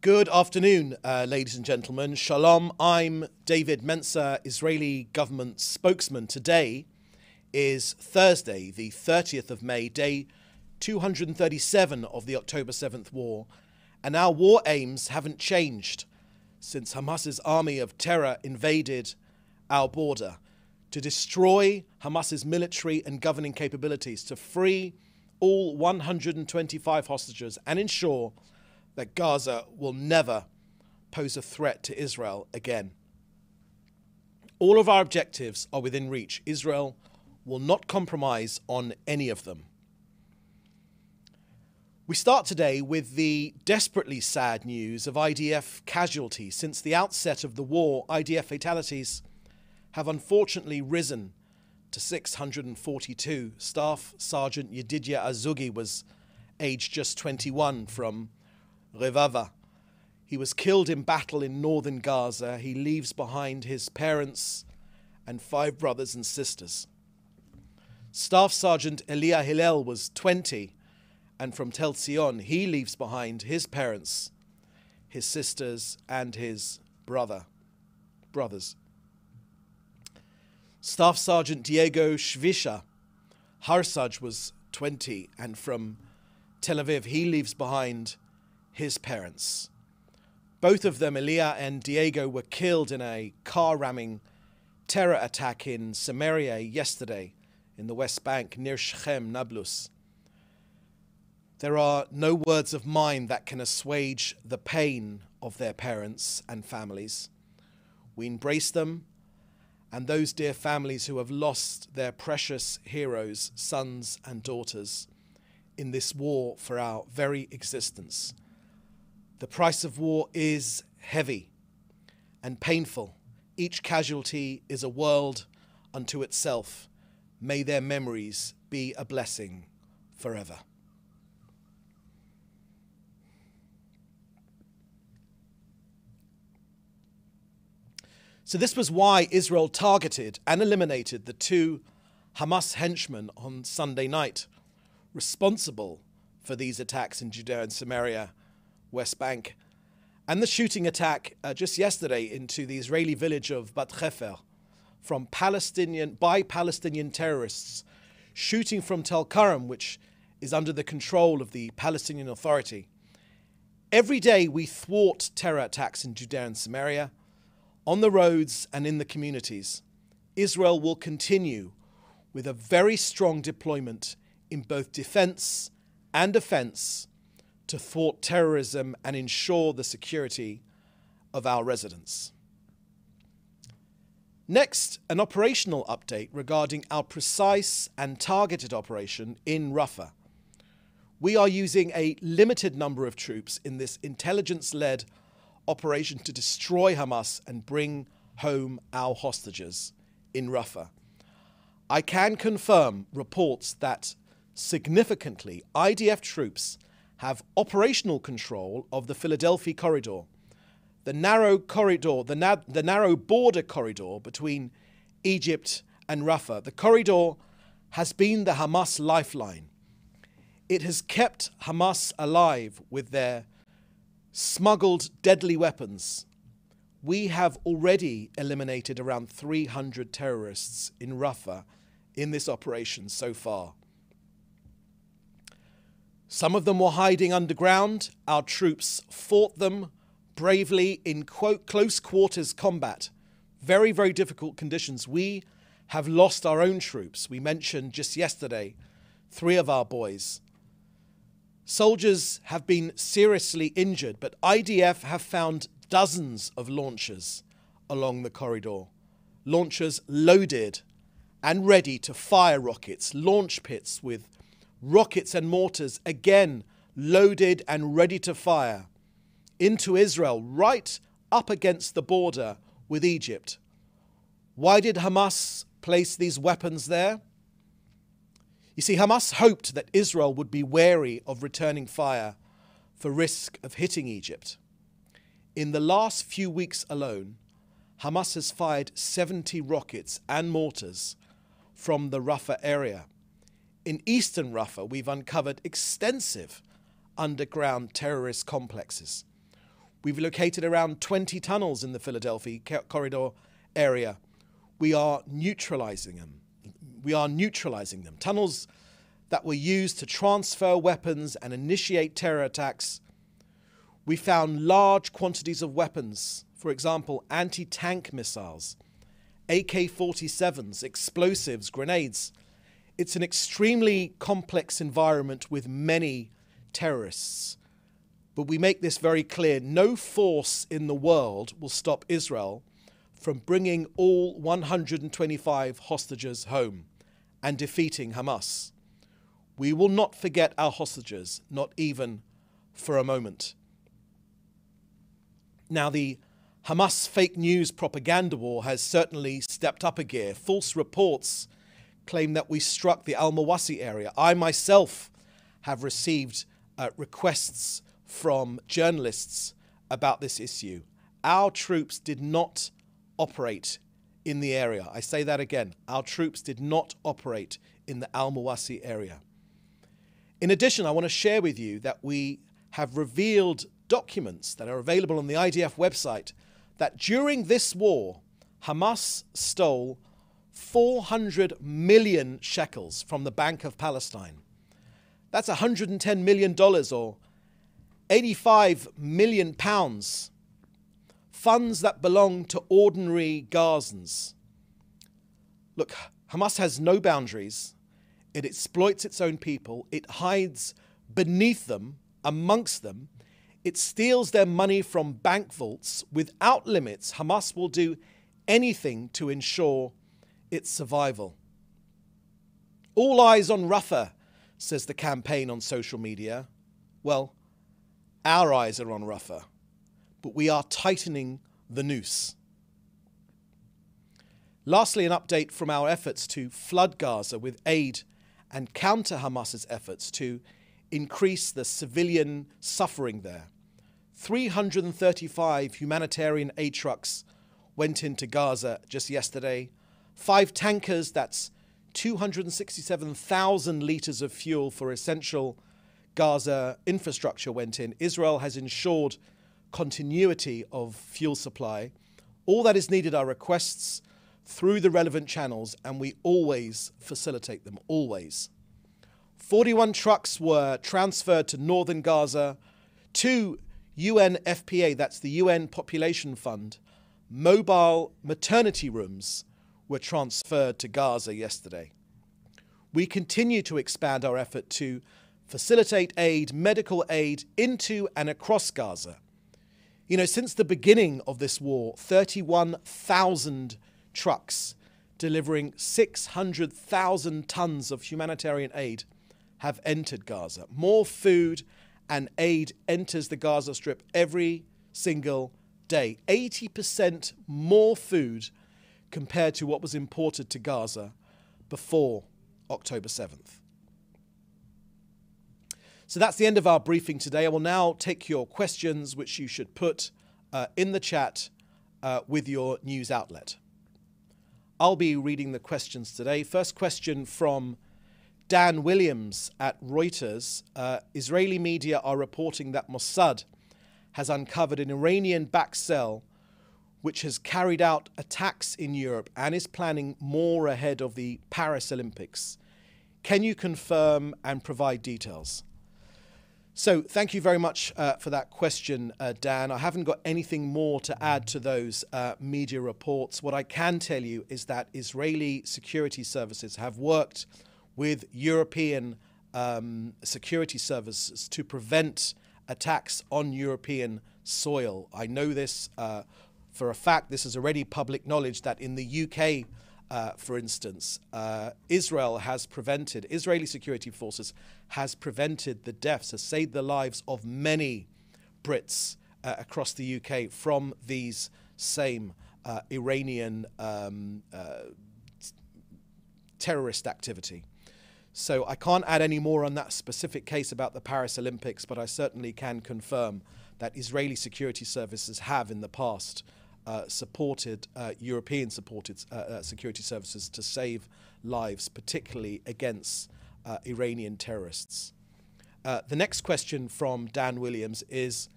Good afternoon, ladies and gentlemen. Shalom. I'm David Mencer, Israeli government spokesman. Today is Thursday, the 30th of May, day 237 of the October 7th war. And our war aims haven't changed since Hamas's army of terror invaded our border: to destroy Hamas's military and governing capabilities, to free all 125 hostages and ensure that Gaza will never pose a threat to Israel again. All of our objectives are within reach. Israel will not compromise on any of them. We start today with the desperately sad news of IDF casualties. Since the outset of the war, IDF fatalities have unfortunately risen to 642. Staff Sergeant Yedidia Azugi was aged just 21 from Revava. He was killed in battle in northern Gaza. He leaves behind his parents and 5 brothers and sisters. Staff Sergeant Elia Hillel was 20, and from Tel Zion he leaves behind his parents, his sisters, and his brothers. Staff Sergeant Diego Shvisha Harsaj was 20, and from Tel Aviv he leaves behind his parents. Both of them, Elia and Diego, were killed in a car-ramming terror attack in Samaria yesterday in the West Bank near Shechem, Nablus. There are no words of mine that can assuage the pain of their parents and families. We embrace them and those dear families who have lost their precious heroes, sons and daughters, in this war for our very existence. The price of war is heavy and painful. Each casualty is a world unto itself. May their memories be a blessing forever. So this was why Israel targeted and eliminated the 2 Hamas henchmen on Sunday night, responsible for these attacks in Judea and Samaria, West Bank, and the shooting attack just yesterday into the Israeli village of Bat Hefer by Palestinian terrorists shooting from Tel Karam, which is under the control of the Palestinian Authority. Every day we thwart terror attacks in Judea and Samaria, on the roads and in the communities. Israel will continue with a very strong deployment in both defense and offense to thwart terrorism and ensure the security of our residents. Next, an operational update regarding our precise and targeted operation in Rafah. We are using a limited number of troops in this intelligence-led operation to destroy Hamas and bring home our hostages in Rafah. I can confirm reports that significantly IDF troops have operational control of the Philadelphia corridor, the narrow border corridor between Egypt and Rafah. The corridor has been the Hamas lifeline. It has kept Hamas alive with their smuggled deadly weapons. We have already eliminated around 300 terrorists in Rafah in this operation so far. Some of them were hiding underground. Our troops fought them bravely in close quarters combat. Very, very difficult conditions. We have lost our own troops. We mentioned just yesterday 3 of our boys. Soldiers have been seriously injured, but IDF have found dozens of launchers along the corridor. Launchers loaded and ready to fire rockets, launch pits with rockets and mortars, again loaded and ready to fire into Israel, right up against the border with Egypt. Why did Hamas place these weapons there? You see, Hamas hoped that Israel would be wary of returning fire for risk of hitting Egypt. In the last few weeks alone, Hamas has fired 70 rockets and mortars from the Rafah area. In eastern Rafah, we've uncovered extensive underground terrorist complexes. We've located around 20 tunnels in the Philadelphia corridor area. We are neutralizing them. Tunnels that were used to transfer weapons and initiate terror attacks. We found large quantities of weapons, for example, anti-tank missiles, AK-47s, explosives, grenades. It's an extremely complex environment with many terrorists. But we make this very clear. No force in the world will stop Israel from bringing all 125 hostages home and defeating Hamas. We will not forget our hostages, not even for a moment. Now, the Hamas fake news propaganda war has certainly stepped up a gear. False reports claim that we struck the Al-Mawasi area. I myself have received requests from journalists about this issue. Our troops did not operate in the area. I say that again. Our troops did not operate in the Al-Mawasi area. In addition, I want to share with you that we have revealed documents that are available on the IDF website that during this war, Hamas stole 400 million shekels from the Bank of Palestine. That's $110 million or 85 million pounds, funds that belong to ordinary Gazans. Look, Hamas has no boundaries. It exploits its own people. It hides beneath them, amongst them. It steals their money from bank vaults without limits. Hamas will do anything to ensure its survival. All eyes on Rafah, says the campaign on social media. Well, our eyes are on Rafah, but we are tightening the noose. Lastly, an update from our efforts to flood Gaza with aid and counter Hamas's efforts to increase the civilian suffering there. 335 humanitarian aid trucks went into Gaza just yesterday. 5 tankers, that's 267,000 litres of fuel for essential Gaza infrastructure went in. Israel has ensured continuity of fuel supply. All that is needed are requests through the relevant channels, and we always facilitate them, always. 41 trucks were transferred to northern Gaza. 2 UNFPA, that's the UN Population Fund, mobile maternity rooms were transferred to Gaza yesterday. We continue to expand our effort to facilitate aid, medical aid into and across Gaza. You know, since the beginning of this war, 31,000 trucks delivering 600,000 tons of humanitarian aid have entered Gaza. More food and aid enters the Gaza Strip every single day. 80% more food compared to what was imported to Gaza before October 7th. So that's the end of our briefing today. I will now take your questions, which you should put in the chat with your news outlet. I'll be reading the questions today. First question from Dan Williams at Reuters. Israeli media are reporting that Mossad has uncovered an Iranian-backed cell which has carried out attacks in Europe and is planning more ahead of the Paris Olympics. Can you confirm and provide details? So thank you very much for that question, Dan. I haven't got anything more to add to those media reports. What I can tell you is that Israeli security services have worked with European security services to prevent attacks on European soil. I know this for a fact. This is already public knowledge that in the UK, for instance, Israeli security forces has prevented the deaths, has saved the lives of many Brits across the UK from these same Iranian terrorist activity. So I can't add any more on that specific case about the Paris Olympics, but I certainly can confirm that Israeli security services have in the past supported European-supported security services to save lives, particularly against Iranian terrorists. The next question from Dan Williams is,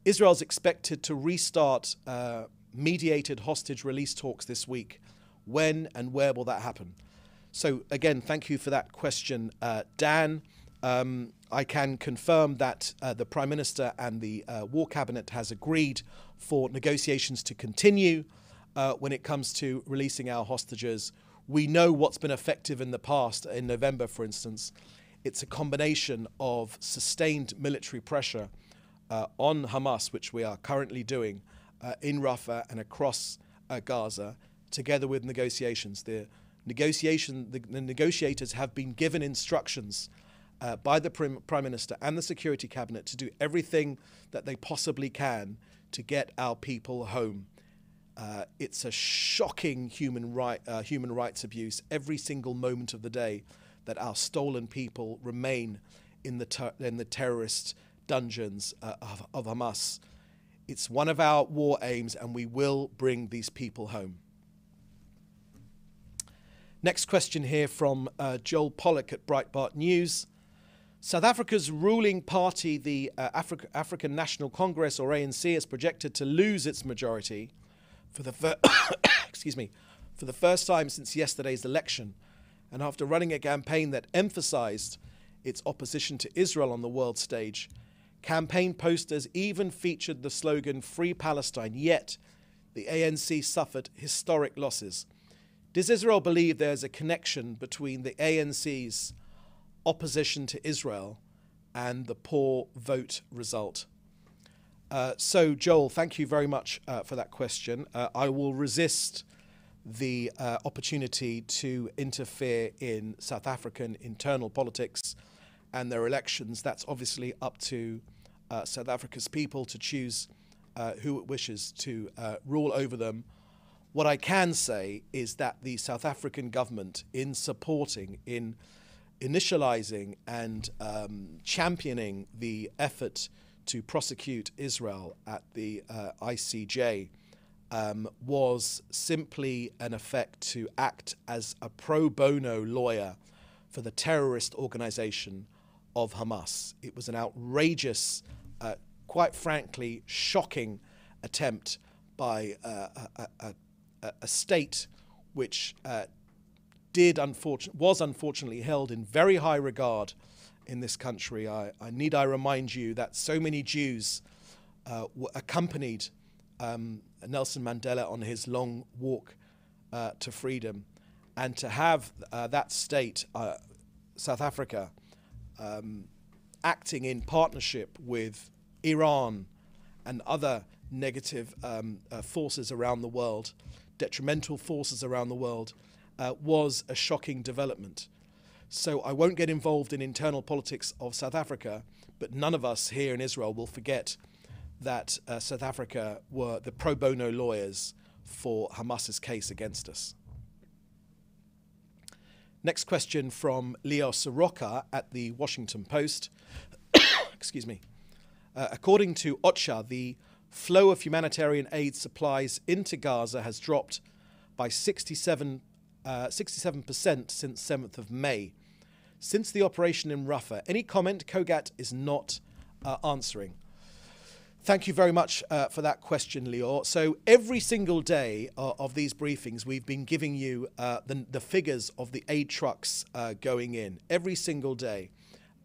Israel's expected to restart mediated hostage release talks this week. When and where will that happen? So again, thank you for that question, Dan. I can confirm that the Prime Minister and the War Cabinet has agreed for negotiations to continue when it comes to releasing our hostages. We know what's been effective in the past, in November, for instance. It's a combination of sustained military pressure on Hamas, which we are currently doing in Rafah and across Gaza, together with negotiations. The negotiators have been given instructions by the Prime Minister and the Security Cabinet to do everything that they possibly can to get our people home. It's a shocking human rights abuse every single moment of the day that our stolen people remain in the terrorist dungeons of Hamas. It's one of our war aims, and we will bring these people home. Next question here from Joel Pollack at Breitbart News. South Africa's ruling party, the African National Congress, or ANC, is projected to lose its majority for the first time since yesterday's election, and after running a campaign that emphasized its opposition to Israel on the world stage. Campaign posters even featured the slogan "Free Palestine," yet the ANC suffered historic losses. Does Israel believe there's a connection between the ANC's opposition to Israel and the poor vote result? So, Joel, thank you very much for that question. I will resist the opportunity to interfere in South African internal politics and their elections. That's obviously up to South Africa's people to choose who it wishes to rule over them. What I can say is that the South African government, in supporting, in initializing and championing the effort to prosecute Israel at the ICJ, was simply an effect to act as a pro bono lawyer for the terrorist organization of Hamas. It was an outrageous, quite frankly, shocking attempt by a state which was unfortunately held in very high regard in this country. Need I remind you that so many Jews accompanied Nelson Mandela on his long walk to freedom, and to have that state, South Africa, acting in partnership with Iran and other negative forces around the world, detrimental forces around the world, was a shocking development. So I won't get involved in internal politics of South Africa, but none of us here in Israel will forget that South Africa were the pro bono lawyers for Hamas's case against us. Next question from Leo Soroka at the Washington Post. Excuse me. According to OCHA, the flow of humanitarian aid supplies into Gaza has dropped by 67% since 7th of May. Since the operation in Rafah, any comment? Kogat is not answering. Thank you very much for that question, Leo. So every single day of these briefings, we've been giving you the figures of the aid trucks going in every single day.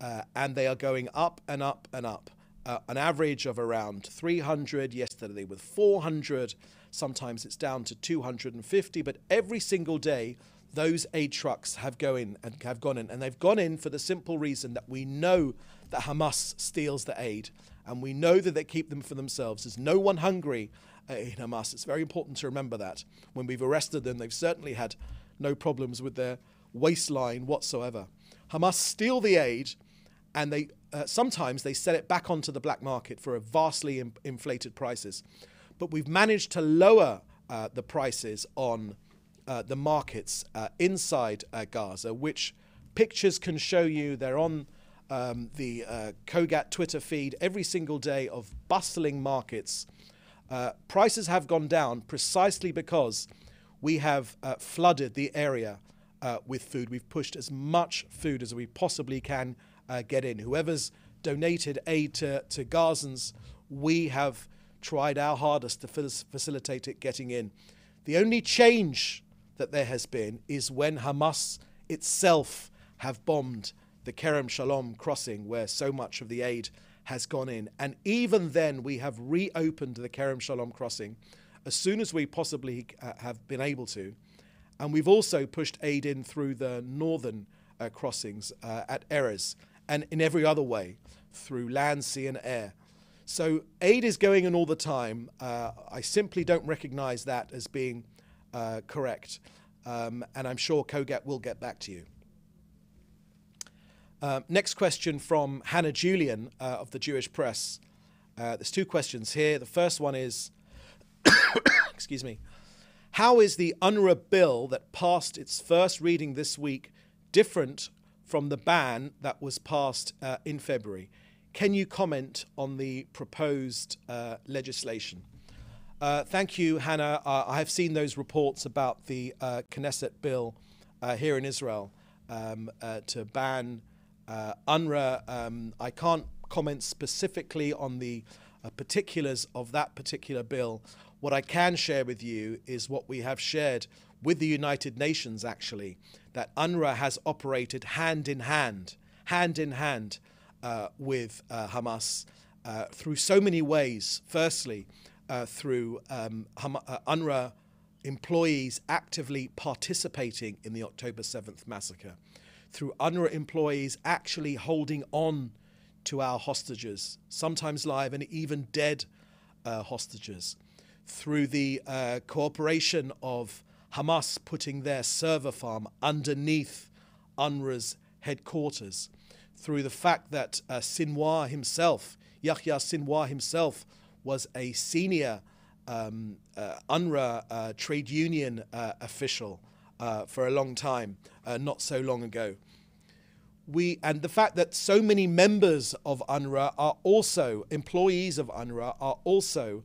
And they are going up and up and up. An average of around 300, yesterday with 400. Sometimes it's down to 250. But every single day, those aid trucks have gone in. And they've gone in for the simple reason that we know that Hamas steals the aid. And we know that they keep them for themselves. There's no one hungry in Hamas. It's very important to remember that. When we've arrested them, they've certainly had no problems with their waistline whatsoever. Hamas steal the aid, and they sometimes they sell it back onto the black market for a vastly inflated prices. But we've managed to lower the prices on the markets inside Gaza, which pictures can show you. They're on the Kogat Twitter feed every single day of bustling markets. Prices have gone down precisely because we have flooded the area with food. We've pushed as much food as we possibly can get in. Whoever's donated aid to Gazans we have tried our hardest to facilitate it getting in. The only change that there has been is when Hamas itself have bombed the Kerem Shalom crossing, where so much of the aid has gone in. And even then, we have reopened the Kerem Shalom crossing as soon as we possibly have been able to. And we've also pushed aid in through the northern crossings at Erez, and in every other way, through land, sea, and air. So aid is going in all the time. I simply don't recognize that as being correct. And I'm sure COGAT will get back to you. Next question from Hannah Julian of the Jewish Press. There's two questions here. The first one is, excuse me, how is the UNRWA bill that passed its first reading this week different from the ban that was passed in February? Can you comment on the proposed legislation? Thank you, Hannah. I have seen those reports about the Knesset bill here in Israel to ban UNRWA. I can't comment specifically on the particulars of that particular bill. What I can share with you is what we have shared with the United Nations, actually, that UNRWA has operated hand in hand with Hamas through so many ways. Firstly, through UNRWA employees actively participating in the October 7th massacre, through UNRWA employees actually holding on to our hostages, sometimes live and even dead hostages, through the cooperation of Hamas putting their server farm underneath UNRWA's headquarters, through the fact that Sinwar himself, Yahya Sinwar himself, was a senior UNRWA trade union official for a long time, not so long ago. And the fact that so many members of UNRWA are also, employees of UNRWA are also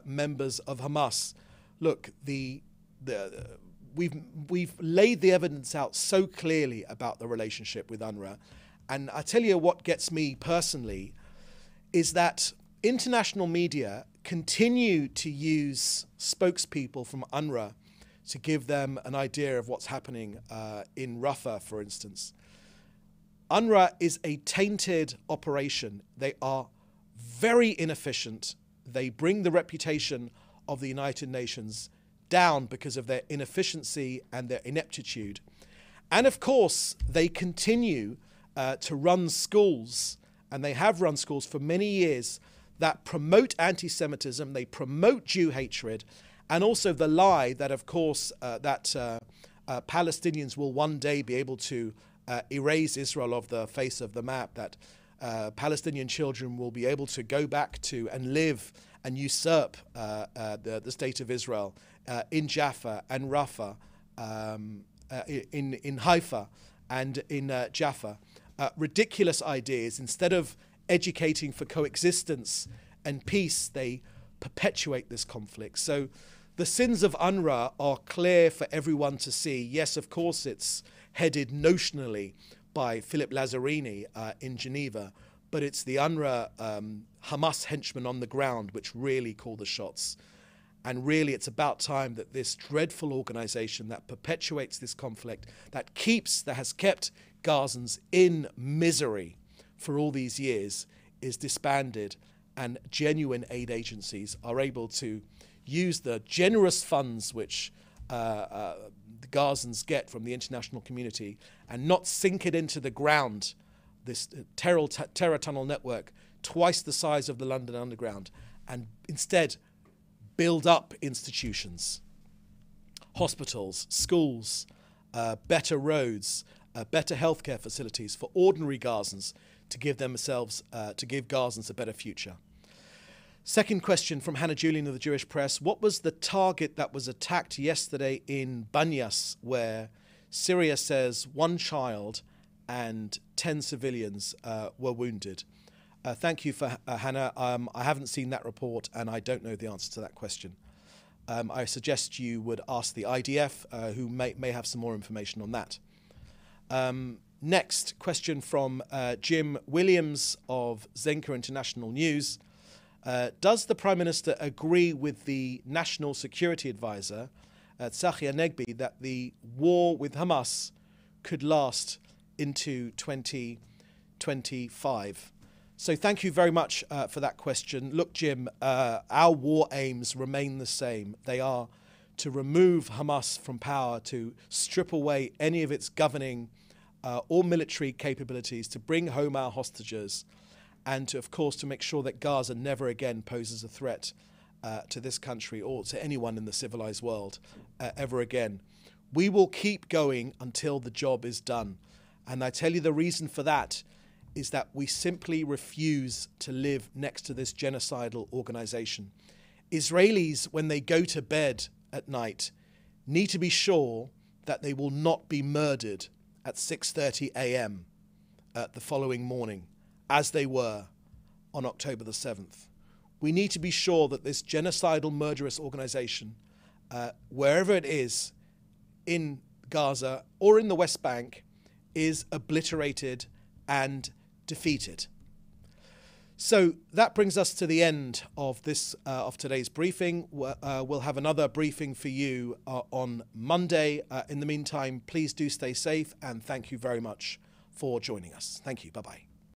members of Hamas. Look, we've laid the evidence out so clearly about the relationship with UNRWA. And I tell you what gets me personally is that international media continue to use spokespeople from UNRWA to give them an idea of what's happening in Rafah, for instance. UNRWA is a tainted operation. They are very inefficient. They bring the reputation of the United Nations down because of their inefficiency and their ineptitude. And of course, they continue to run schools, and they have run schools for many years, that promote anti-Semitism, they promote Jew hatred, and also the lie that, of course, that Palestinians will one day be able to erase Israel off the face of the map, that Palestinian children will be able to go back to and live and usurp the state of Israel in Jaffa and Rafah, in Haifa and in Jaffa. Ridiculous ideas. Instead of educating for coexistence and peace, they perpetuate this conflict. So the sins of UNRWA are clear for everyone to see. Yes, of course, it's headed notionally by Philip Lazzarini in Geneva, but it's the UNRWA Hamas henchmen on the ground which really call the shots. And really, it's about time that this dreadful organization that perpetuates this conflict, that has kept Gazans in misery for all these years, is disbanded, and genuine aid agencies are able to use the generous funds which the Gazans get from the international community and not sink it into the ground, this terror tunnel network, twice the size of the London Underground, and instead build up institutions, hospitals, schools, better roads, better healthcare facilities for ordinary Gazans to give themselves, to give Gazans a better future. Second question from Hannah Julian of the Jewish Press. What was the target that was attacked yesterday in Banyas, where Syria says 1 child and 10 civilians were wounded? Thank you for Hannah. I haven't seen that report and I don't know the answer to that question. I suggest you would ask the IDF, who may have some more information on that. Next question from Jim Williams of Zenka International News. Does the Prime Minister agree with the National Security Advisor, Tsachi Negbi, that the war with Hamas could last into 2025? So thank you very much for that question. Look, Jim, our war aims remain the same. They are to remove Hamas from power, to strip away any of its governing or military capabilities, to bring home our hostages, and to, of course, to make sure that Gaza never again poses a threat to this country or to anyone in the civilized world ever again. We will keep going until the job is done. And I tell you the reason for that is that we simply refuse to live next to this genocidal organization. Israelis, when they go to bed at night, need to be sure that they will not be murdered at 6:30 a.m. The following morning, as they were on October the 7th. We need to be sure that this genocidal, murderous organization, wherever it is, in Gaza or in the West Bank, is obliterated and defeated. So that brings us to the end of this of today's briefing. We'll have another briefing for you on Monday. In the meantime, please do stay safe, and thank you very much for joining us. Thank you. Bye-bye.